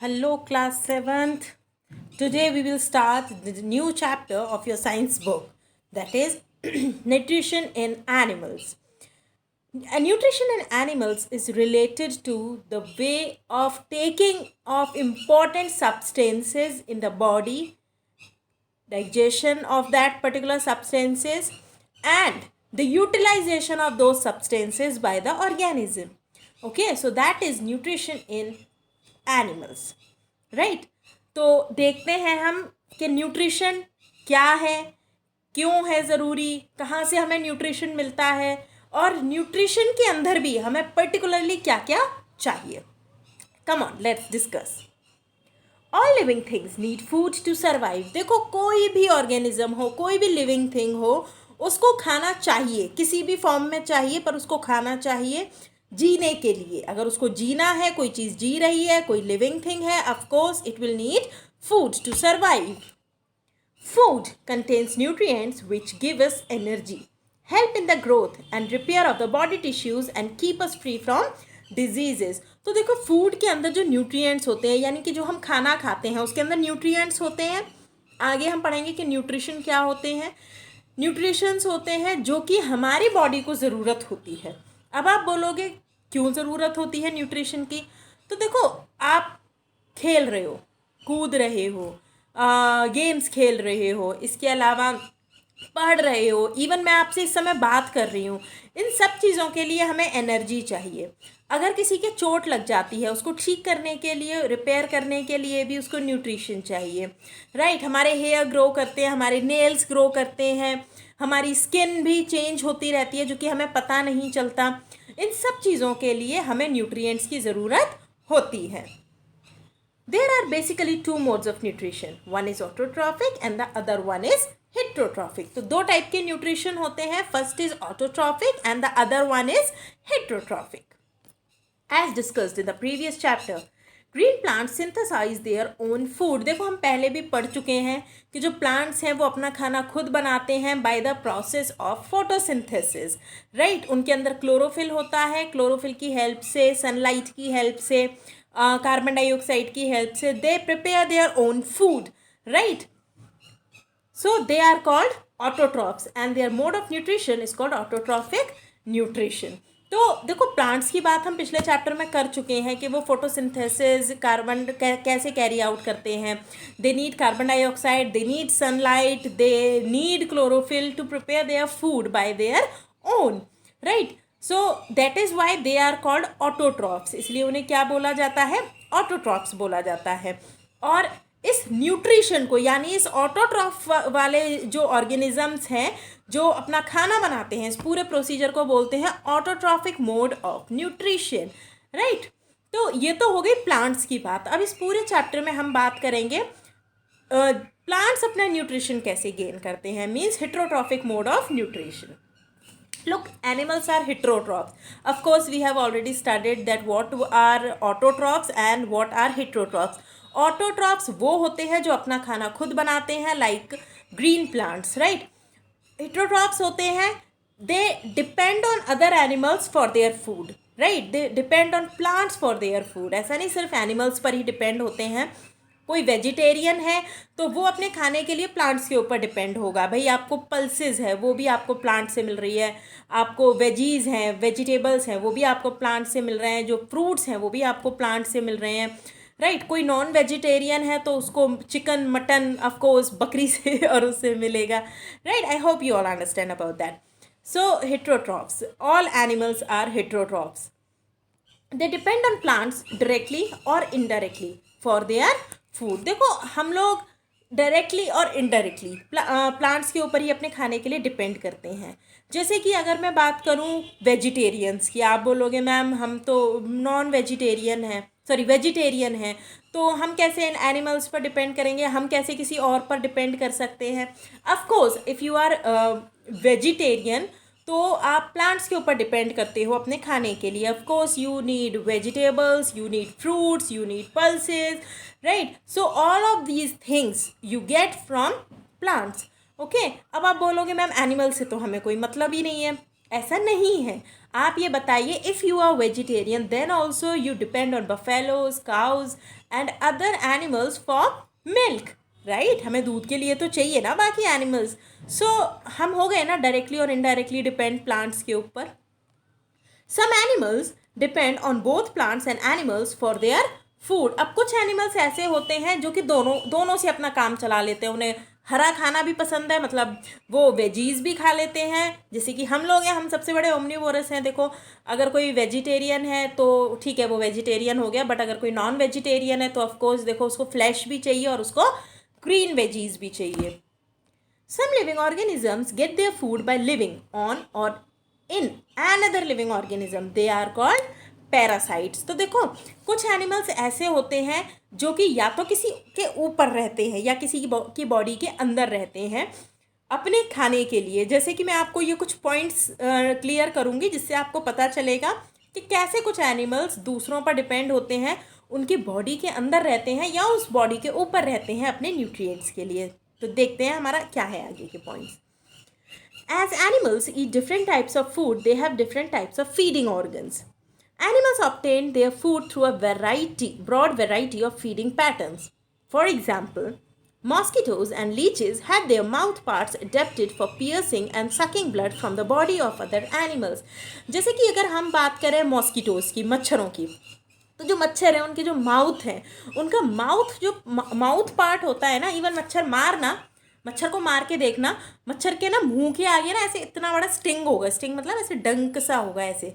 Hello, class 7th. Today we will start the new chapter of your science book, that is nutrition in animals. Nutrition in animals is related to the way of taking of important substances in the body, digestion of that particular substances, and the utilization of those substances by the organism. Okay, so that is nutrition in animals, right. तो देखते हैं हम कि nutrition क्या है, क्यों है ज़रूरी, कहाँ से हमें न्यूट्रिशन मिलता है, और न्यूट्रिशन के अंदर भी हमें पर्टिकुलरली क्या क्या चाहिए। Come on, let's discuss. All living things need food to survive. देखो, कोई भी ऑर्गेनिज्म हो, कोई भी लिविंग थिंग हो, उसको खाना चाहिए, किसी भी फॉर्म में चाहिए, पर उसको खाना चाहिए जीने के लिए। अगर उसको जीना है, कोई चीज़ जी रही है, कोई लिविंग थिंग है, of course it will need food to survive. Food contains nutrients which give us energy, help in the growth and repair of the body tissues and keep us free from diseases. तो देखो, food के अंदर जो nutrients होते हैं, यानी कि जो हम खाना खाते हैं उसके अंदर न्यूट्रिएंट्स होते हैं। आगे हम पढ़ेंगे कि न्यूट्रिशन क्या होते हैं। न्यूट्रिशंस होते हैं जो कि हमारी बॉडी को ज़रूरत होती है। अब आप बोलोगे क्यों ज़रूरत होती है न्यूट्रिशन की? तो देखो, आप खेल रहे हो, कूद रहे हो, गेम्स खेल रहे हो, इसके अलावा पढ़ रहे हो, इवन मैं आपसे इस समय बात कर रही हूँ, इन सब चीज़ों के लिए हमें एनर्जी चाहिए। अगर किसी के चोट लग जाती है, उसको ठीक करने के लिए, रिपेयर करने के लिए भी उसको न्यूट्रिशन चाहिए, राइट। हमारे हेयर ग्रो करते हैं, हमारे नेल्स ग्रो करते हैं, हमारी स्किन भी चेंज होती रहती है जो कि हमें पता नहीं चलता। इन सब चीज़ों के लिए हमें न्यूट्रिएंट्स की ज़रूरत होती है। There are basically two modes of nutrition. One is autotrophic and the other one is heterotrophic. तो दो टाइप के न्यूट्रिशन होते हैं. First is autotrophic and the other one is heterotrophic. As discussed in the previous chapter, green plants synthesize their own food. देखो, हम पहले भी पढ़ चुके हैं कि जो प्लांट्स हैं वो अपना खाना खुद बनाते हैं by the process of photosynthesis, right? उनके अंदर क्लोरोफिल होता है, क्लोरोफिल की हेल्प से, सनलाइट की हेल्प से, कार्बन डाइऑक्साइड की हेल्प से they prepare their own food, right. So they are called autotrophs and their mode of nutrition is called autotrophic nutrition. तो देखो, प्लांट्स की बात हम पिछले चैप्टर में कर चुके हैं कि वो फोटोसिंथेसिस कार्बन कैसे कैरी आउट करते हैं। They need carbon dioxide, they need sunlight, they need chlorophyll to prepare their food by their own, right. So that is why they are called autotrophs, इसलिए उन्हें क्या बोला जाता है? ऑटोट्रॉफ्स बोला जाता है। और इस न्यूट्रिशन को, यानी इस ऑटोट्रॉफ वाले जो ऑर्गेनिजम्स हैं जो अपना खाना बनाते हैं, इस पूरे प्रोसीजर को बोलते हैं autotrophic mode of nutrition, right. तो ये तो हो गई प्लांट्स की बात। अब इस पूरे चैप्टर में हम बात करेंगे प्लांट्स अपना न्यूट्रिशन कैसे गेन करते हैं, means heterotrophic mode of nutrition. Look, animals are heterotrophs. Of course, we have already studied that what are autotrophs and what are heterotrophs. Autotrophs वो होते हैं जो अपना खाना खुद बनाते हैं, like green plants, right? Heterotrophs होते हैं, they depend on other animals for their food, right? They depend on plants for their food. ऐसा नहीं सिर्फ animals पर ही depend होते हैं। कोई वेजिटेरियन है तो वो अपने खाने के लिए प्लांट्स के ऊपर डिपेंड होगा। भाई, आपको पल्सेस है वो भी आपको प्लांट से मिल रही है, आपको वेजीज़ हैं, वेजिटेबल्स हैं वो भी आपको प्लांट से मिल रहे हैं, जो फ्रूट्स हैं वो भी आपको प्लांट से मिल रहे हैं, राइट। कोई नॉन वेजिटेरियन है तो उसको चिकन, मटन, ऑफकोर्स बकरी से और उससे मिलेगा, right. I hope you all understand about that. So heterotrophs, all animals are heterotrophs. They depend on plants directly और इनडायरेक्टली फॉर देयर फूड. देखो, हम लोग डायरेक्टली और इनडायरेक्टली प्लांट्स के ऊपर ही अपने खाने के लिए डिपेंड करते हैं. जैसे कि अगर मैं बात करूं वेजिटेरियंस की, आप बोलोगे मैम हम तो नॉन वेजिटेरियन हैं, सॉरी वेजिटेरियन हैं, तो हम कैसे इन एनिमल्स पर डिपेंड करेंगे, हम कैसे किसी और पर डिपेंड कर सकते हैं? Of course if you are vegetarian तो आप प्लांट्स के ऊपर डिपेंड करते हो अपने खाने के लिए. Of course you need vegetables, you need fruits, you need pulses, right. So all of these things you get from plants. Okay, अब आप बोलोगे मैम एनिमल से तो हमें कोई मतलब ही नहीं है. ऐसा नहीं है। आप ये बताइए, if you are vegetarian then also you depend on buffaloes, cows and other animals for milk, right. हमें दूध के लिए तो चाहिए ना बाकी एनिमल्स। सो हम हो गए ना डायरेक्टली और इनडायरेक्टली डिपेंड प्लांट्स के ऊपर। Some animals depend on both plants and animals for their food. अब कुछ एनिमल्स ऐसे होते हैं जो कि दोनों दोनों से अपना काम चला लेते हैं। उन्हें हरा खाना भी पसंद है, मतलब वो वेजीज भी खा लेते हैं, जैसे कि हम लोग हैं, हम सबसे बड़े ओमनिवोरस हैं। देखो, अगर कोई वेजिटेरियन है तो ठीक है, वो वेजिटेरियन हो गया, बट अगर कोई नॉन वेजिटेरियन है तो ऑफकोर्स देखो उसको फ्लैश भी चाहिए और उसको ग्रीन वेजीज भी चाहिए। Some living organisms get their food by living on or in another living organism. They are called parasites. तो देखो, कुछ एनिमल्स ऐसे होते हैं जो कि या तो किसी के ऊपर रहते हैं या किसी की बॉडी के अंदर रहते हैं अपने खाने के लिए। जैसे कि मैं आपको ये कुछ पॉइंट्स क्लियर करूँगी जिससे आपको पता चलेगा कि कैसे कुछ एनिमल्स दूसरों पर डिपेंड होते हैं, उनकी बॉडी के अंदर रहते हैं या उस बॉडी के ऊपर रहते हैं अपने न्यूट्रिएंट्स के लिए। तो देखते हैं हमारा क्या है आगे के points. As animals eat different types of food, they have different types of feeding organs. Animals obtain their food through a broad variety of feeding patterns. For example, mosquitoes and leeches have their mouth parts adapted for piercing and sucking blood from the body of other animals. जैसे कि अगर हम बात करें mosquitoes की, मच्छरों की, तो जो मच्छर है उनके जो माउथ है, उनका माउथ पार्ट होता है ना, इवन मच्छर को मार के देखना, मच्छर के ना मुंह के आगे ना ऐसे इतना बड़ा स्टिंग होगा। स्टिंग मतलब ऐसे डंक सा होगा, ऐसे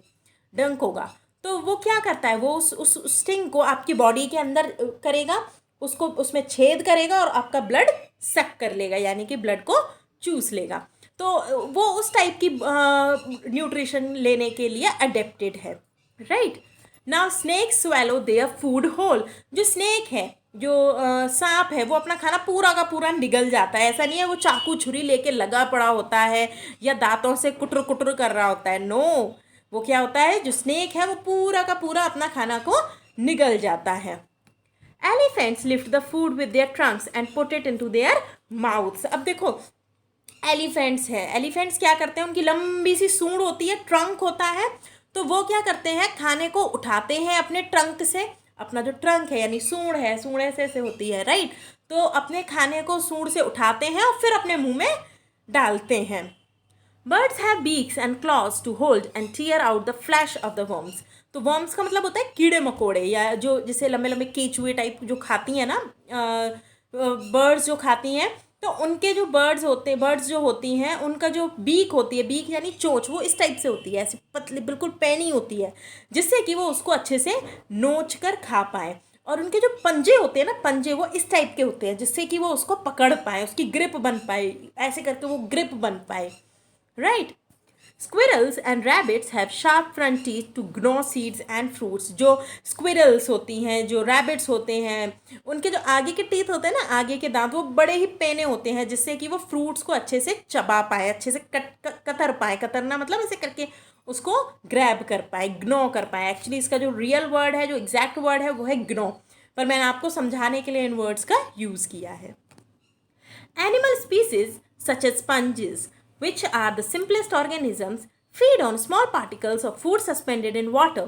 डंक होगा। तो वो क्या करता है, वो उस स्टिंग को आपकी बॉडी के अंदर करेगा, उसको उसमें छेद करेगा और आपका ब्लड सक कर लेगा, यानी कि ब्लड को चूस लेगा। तो वो उस टाइप की न्यूट्रिशन लेने के लिए अडेप्टेड है, right. Now snake swallow their food whole. जो स्नेक है, जो सांप है, वो अपना खाना पूरा का पूरा निगल जाता है। ऐसा नहीं है वो चाकू छुरी लेके लगा पड़ा होता है या दांतों से कुटर कुटर कर रहा होता है, नो। वो क्या होता है, जो स्नेक है वो पूरा का पूरा अपना खाना को निगल जाता है। Elephants lift the food with their Trunks and put it into their mouths. अब देखो, एलिफेंट्स है, एलिफेंट्स क्या करते हैं, उनकी लंबी सी सूंड होती है, ट्रंक होता है, तो वो क्या करते हैं, खाने को उठाते हैं अपने ट्रंक से। अपना जो ट्रंक है यानी सूंड है, सूंड ऐसे होती है, राइट। तो अपने खाने को सूंड से उठाते हैं और फिर अपने मुंह में डालते हैं। Birds have beaks and claws to hold and tear out the flesh of the worms. तो वर्म्स का मतलब होता है कीड़े मकोड़े, या जो जैसे लंबे लंबे केचुए टाइप जो खाती हैं ना, बर्ड्स जो खाती हैं, तो उनके जो बर्ड्स जो होती हैं, उनका जो बीक होती है, बीक यानी चोंच, वो इस टाइप से होती है, ऐसी पतली बिल्कुल पैनी होती है, जिससे कि वो उसको अच्छे से नोच कर खा पाए। और उनके जो पंजे होते हैं ना, पंजे वो इस टाइप के होते हैं जिससे कि वो उसको पकड़ पाए, उसकी ग्रिप बन पाए, ऐसे करके वो ग्रिप बन पाए, right. Squirrels and rabbits have sharp front teeth to gnaw seeds and fruits. जो squirrels होती हैं, जो rabbits होते हैं, उनके जो आगे के टीथ होते हैं ना, आगे के दांत, वो बड़े ही पेने होते हैं जिससे कि वो फ्रूट्स को अच्छे से चबा पाए, अच्छे से कतर पाए। कतरना मतलब ऐसे करके उसको ग्रैब कर पाए, ग्नो कर पाए। एक्चुअली इसका जो रियल वर्ड है, जो एग्जैक्ट वर्ड है, वो है ग्नो, पर मैंने आपको समझाने के लिए इन वर्ड्स का यूज़ किया है। Animal species such as sponges, which are the simplest organisms, feed on small particles of food suspended in water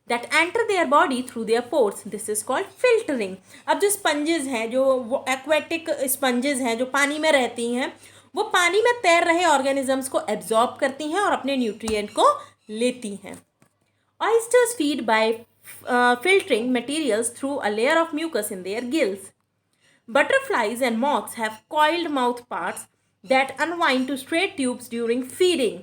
that enter their body through their pores. This is called filtering. अब जो sponges हैं, जो aquatic sponges हैं, जो पानी में रहती हैं, वो पानी में तैर रहे organisms को absorb करती हैं और अपने nutrient को लेती हैं. Oysters feed by filtering materials through a layer of mucus in their gills. Butterflies and moths have coiled mouth parts that unwind to straight tubes during feeding.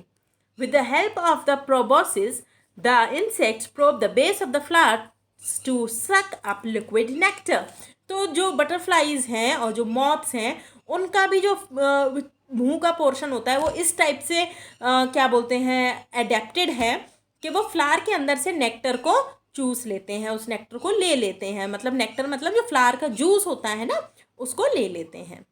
With the help of the proboscis, the insects probe the base of the flowers to suck up liquid nectar. तो जो butterflies हैं और जो moths हैं, उनका भी जो मुंह का पोर्शन होता है वो इस टाइप से क्या बोलते हैं, एडेप्टेड है कि वो फ्लावर के अंदर से नेक्टर को चूस लेते हैं, उस नेक्टर को ले लेते हैं। मतलब नेक्टर मतलब जो फ्लावर का जूस होता है ना, उसको ले लेते हैं।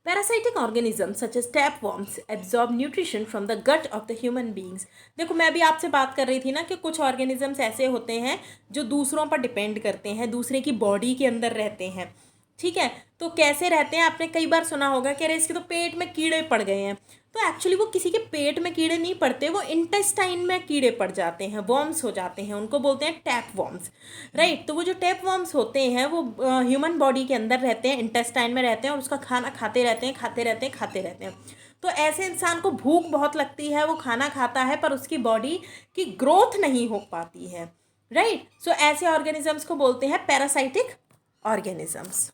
Parasitic organisms such as tapeworms absorb nutrition from the gut of the human beings. देखो, मैं भी आपसे बात कर रही थी ना कि कुछ ऑर्गेनिजम्स ऐसे होते हैं जो दूसरों पर डिपेंड करते हैं, दूसरे की बॉडी के अंदर रहते हैं, ठीक है। तो कैसे रहते हैं, आपने कई बार सुना होगा कि अरे इसके तो पेट में कीड़े पड़ गए हैं, तो एक्चुअली वो किसी के पेट में कीड़े नहीं पड़ते, वो इंटेस्टाइन में कीड़े पड़ जाते हैं, वॉर्म्स हो जाते हैं, उनको बोलते हैं टैप वॉर्म्स, राइट। तो वो जो टैप वॉर्म्स होते हैं वो ह्यूमन बॉडी के अंदर रहते हैं, इंटेस्टाइन में रहते हैं, और उसका खाना खाते रहते हैं, खाते रहते हैं, खाते रहते हैं। तो ऐसे इंसान को भूख बहुत लगती है, वो खाना खाता है पर उसकी बॉडी की ग्रोथ नहीं हो पाती है, राइट। सो ऐसे ऑर्गेनिजम्स को बोलते हैं parasitic organisms.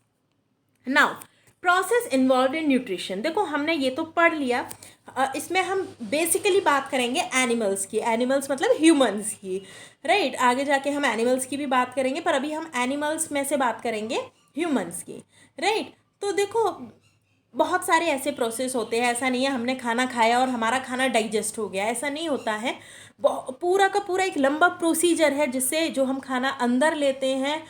Now process involve in nutrition, देखो हमने ये तो पढ़ लिया, इसमें हम बेसिकली बात करेंगे एनिमल्स की, एनिमल्स मतलब ह्यूमंस की, राइट। आगे जाके हम एनिमल्स की भी बात करेंगे, पर अभी हम एनिमल्स में से बात करेंगे ह्यूमंस की, राइट। तो देखो बहुत सारे ऐसे प्रोसेस होते हैं, ऐसा नहीं है हमने खाना खाया और हमारा खाना डाइजेस्ट हो गया, ऐसा नहीं होता है। पूरा का पूरा एक लंबा प्रोसीजर है जिससे जो हम खाना अंदर लेते हैं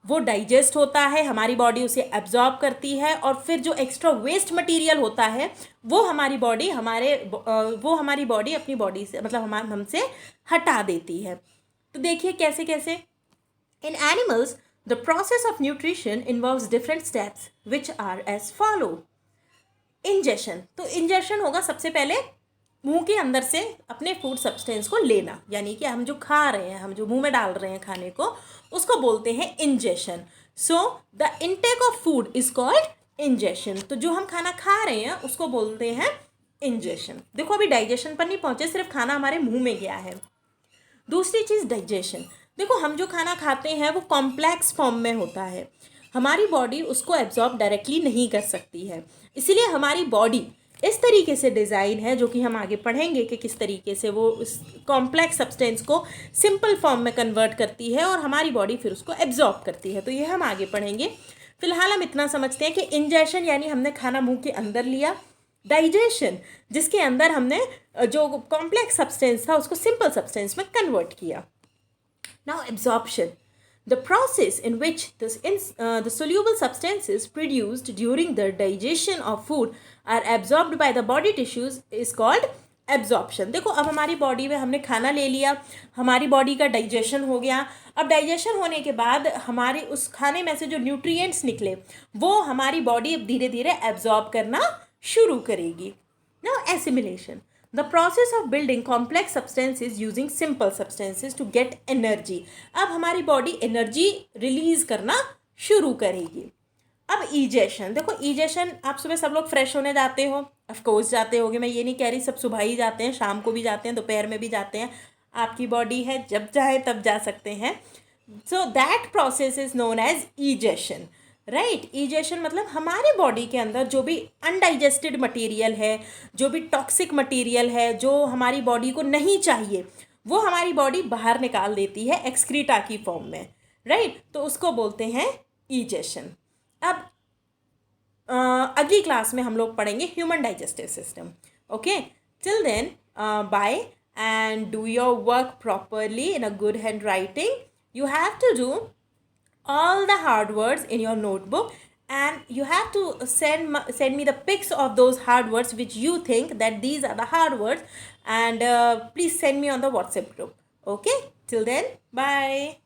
वो डाइजेस्ट होता है, हमारी बॉडी उसे एब्जॉर्ब करती है, और फिर जो एक्स्ट्रा वेस्ट मटेरियल होता है वो हमारी बॉडी अपनी बॉडी से मतलब हमसे हटा देती है। तो देखिए कैसे कैसे। In animals the process of nutrition involves different steps which are as follow. Ingestion, तो इंजेशन होगा सबसे पहले मुंह के अंदर से अपने फूड सब्सटेंस को लेना, यानी कि हम जो खा रहे हैं, हम जो मुंह में डाल रहे हैं खाने को, उसको बोलते हैं ingestion. So the intake of food is called ingestion. तो जो हम खाना खा रहे हैं उसको बोलते हैं इंजेशन। देखो अभी डाइजेशन पर नहीं पहुंचे, सिर्फ खाना हमारे मुंह में गया है। दूसरी चीज़ डाइजेशन, देखो हम जो खाना खाते हैं वो कॉम्प्लेक्स फॉर्म में होता है, हमारी बॉडी उसको एब्जॉर्ब डायरेक्टली नहीं कर सकती है, इसीलिए हमारी बॉडी इस तरीके से डिज़ाइन है, जो कि हम आगे पढ़ेंगे कि किस तरीके से वो उस कॉम्प्लेक्स सब्सटेंस को सिंपल फॉर्म में कन्वर्ट करती है और हमारी बॉडी फिर उसको एब्जॉर्ब करती है। तो ये हम आगे पढ़ेंगे। फिलहाल हम इतना समझते हैं कि इंजेशन यानी हमने खाना मुंह के अंदर लिया, डाइजेशन जिसके अंदर हमने जो कॉम्प्लेक्स सब्सटेंस था उसको सिंपल सब्सटेंस में कन्वर्ट किया। Now absorption, the process in which the soluble substances produced during the digestion of food are absorbed by the body tissues is called absorption. देखो अब हमारी बॉडी में हमने खाना ले लिया, हमारी बॉडी का डाइजेशन हो गया, अब डाइजेशन होने के बाद हमारे उस खाने में से जो न्यूट्रिएंट्स निकले वो हमारी बॉडी अब धीरे धीरे एब्जॉर्ब करना शुरू करेगी। Now assimilation, the process of building complex substances using simple substances to get energy। अब हमारी बॉडी एनर्जी रिलीज करना शुरू करेगी। अब ईजेशन, देखो ईजेशन, आप सुबह सब लोग फ्रेश होने जाते हो, ऑफकोर्स जाते होगे, मैं ये नहीं कह रही सब सुबह ही जाते हैं, शाम को भी जाते हैं, दोपहर में भी जाते हैं, आपकी बॉडी है, जब चाहे तब जा सकते हैं। So that process is known as ingestion, right. Ingestion मतलब हमारे बॉडी के अंदर जो भी अनडाइजेस्टेड मटेरियल है, जो भी टॉक्सिक मटेरियल है, जो हमारी बॉडी को नहीं चाहिए, वो हमारी बॉडी बाहर निकाल देती है एक्सक्रीटा की फॉर्म में, राइट। तो उसको बोलते हैं ईजेशन। अब अगली क्लास में हम लोग पढ़ेंगे human digestive system. Okay, till then bye and do your work properly in a good hand writing. You have to do all the hard words in your notebook, and you have to send me the pics of those hard words which you think that these are the hard words, and please send me on the WhatsApp group. Okay, till then, bye.